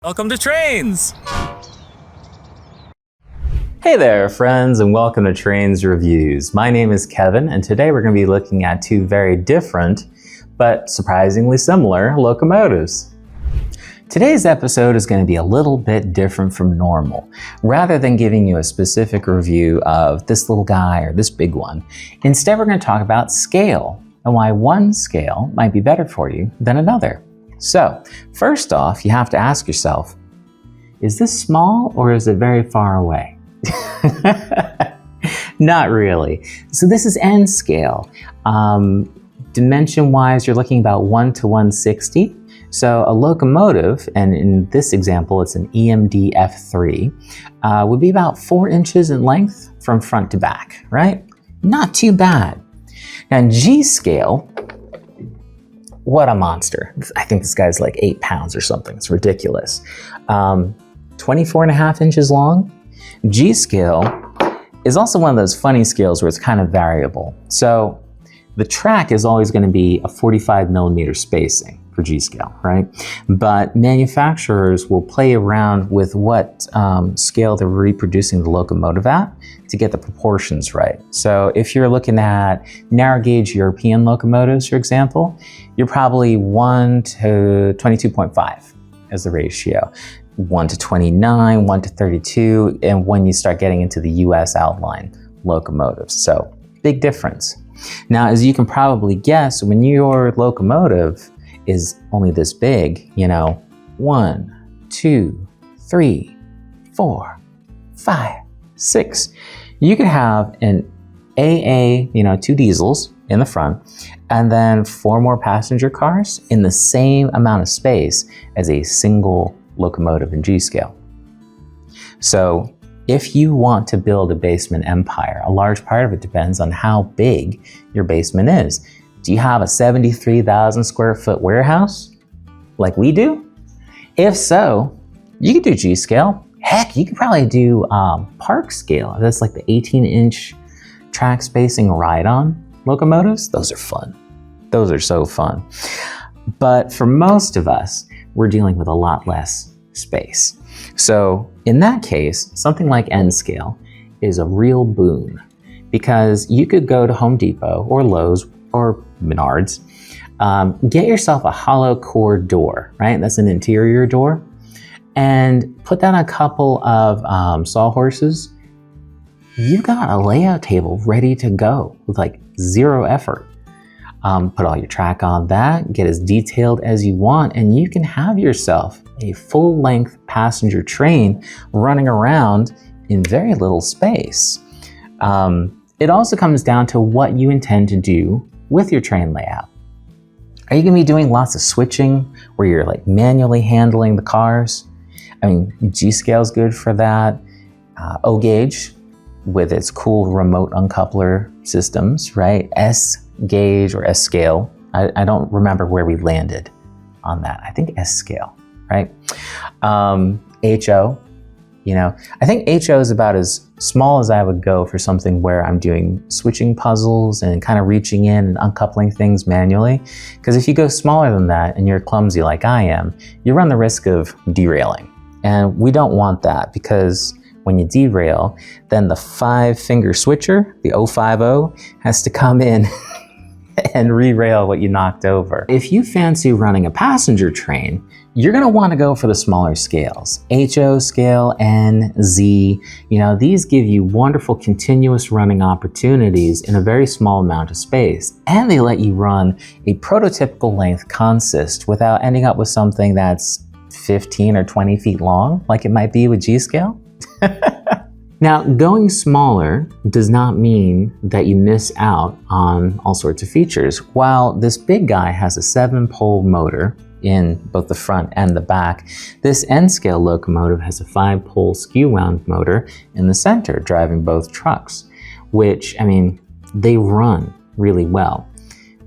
Welcome to Trainz! Hey there, friends, and welcome to Trainz Reviews. My name is Kevin, and today we're going to be looking at two very different, but surprisingly similar, locomotives. Today's episode is going to be a little bit different from normal. Rather than giving you a specific review of this little guy or this big one, instead we're going to talk about scale and why one scale might be better for you than another. So, first off, you have to ask yourself, is this small or is it very far away? Not really. So this is N scale. Dimension-wise, you're looking about 1 to 160. So a locomotive, and in this example, it's an EMD F3, would be about 4 inches in length from front to back, right? Not too bad. Now in G scale, what a monster. I think this guy's like 8 pounds or something. It's ridiculous. 24.5 inches long. G scale is also one of those funny scales where it's kind of variable. So the track is always going to be a 45 millimeter spacing for G scale, right? But manufacturers will play around with what scale they're reproducing the locomotive at to get the proportions right. So if you're looking at narrow gauge European locomotives, for example, you're probably 1 to 22.5 as the ratio. 1 to 29, 1 to 32, and when you start getting into the US outline locomotives. So big difference. Now, as you can probably guess, when your locomotive is only this big, 1, 2, 3, 4, 5, 6, you could have an AA, 2 diesels in the front, and then 4 more passenger cars in the same amount of space as a single locomotive in G scale. So if you want to build a basement empire, a large part of it depends on how big your basement is. Do you have a 73,000 square foot warehouse like we do? If so, you could do G scale. Heck, you could probably do park scale. That's like the 18-inch track spacing ride-on locomotives. Those are fun. Those are so fun. But for most of us, we're dealing with a lot less space. So in that case, something like N scale is a real boon because you could go to Home Depot or Lowe's or Menards, get yourself a hollow core door, right? That's an interior door, and put down a couple of sawhorses. You've got a layout table ready to go with like zero effort. Put all your track on that, get as detailed as you want, and you can have yourself a full-length passenger train running around in very little space. It also comes down to what you intend to do with your train layout. Are you going to be doing lots of switching where you're like manually handling the cars? I mean, G scale is good for that. O gauge with its cool remote uncoupler systems, right? S gauge or S scale. I don't remember where we landed on that. I think S scale, right? HO, I think HO is about as small as I would go for something where I'm doing switching puzzles and kind of reaching in and uncoupling things manually. Because if you go smaller than that and you're clumsy like I am, you run the risk of derailing. And we don't want that because when you derail, then the 5-finger switcher, the 050, has to come in and re-rail what you knocked over. If you fancy running a passenger train, you're going to want to go for the smaller scales. HO scale, N, Z, these give you wonderful continuous running opportunities in a very small amount of space. And they let you run a prototypical length consist without ending up with something that's 15 or 20 feet long, like it might be with G scale. Now, going smaller does not mean that you miss out on all sorts of features. While this big guy has a 7-pole motor in both the front and the back, this N scale locomotive has a 5-pole skew-wound motor in the center, driving both trucks, which, they run really well.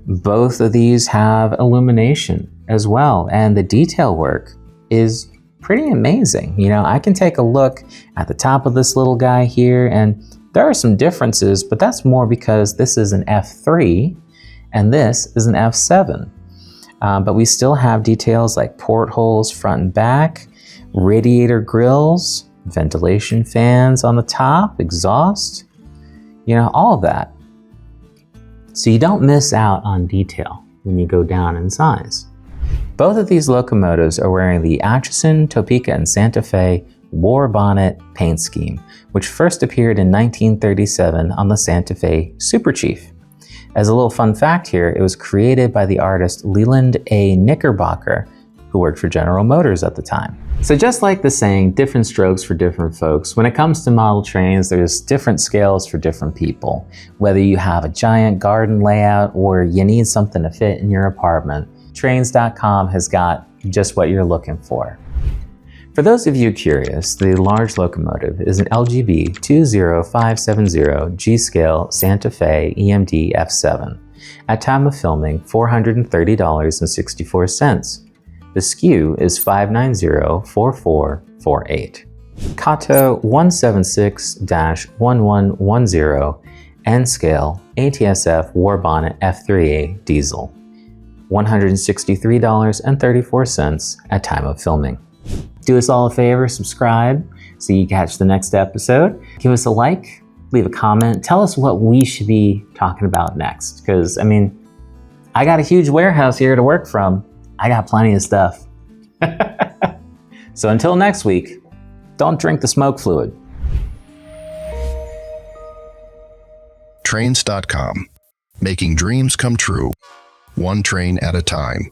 Both of these have illumination as well, and the detail work is pretty amazing. I can take a look at the top of this little guy here, and there are some differences, but that's more because this is an F3 and this is an F7. But we still have details like portholes front and back. radiator grills, ventilation fans on the top, exhaust, you know, all of that. So you don't miss out on detail when you go down in size. Both of these locomotives are wearing the Atchison, Topeka, and Santa Fe Warbonnet paint scheme, which first appeared in 1937 on the Santa Fe Super Chief. As a little fun fact here, it was created by the artist Leland A. Knickerbacher, who worked for General Motors at the time. So just like the saying, different strokes for different folks, when it comes to model trains, there's different scales for different people. Whether you have a giant garden layout or you need something to fit in your apartment, Trainz.com has got just what you're looking for. For those of you curious, the large locomotive is an LGB 20570 G-Scale Santa Fe EMD F7. At time of filming, $430.64. The SKU is 5904448. Kato 176-1110 N Scale ATSF Warbonnet F3A Diesel. $163.34 at time of filming. Do us all a favor, subscribe so you catch the next episode. Give us a like, leave a comment, tell us what we should be talking about next. Because, I mean, I got a huge warehouse here to work from. I got plenty of stuff. So until next week, don't drink the smoke fluid. Trainz.com. Making dreams come true, one train at a time.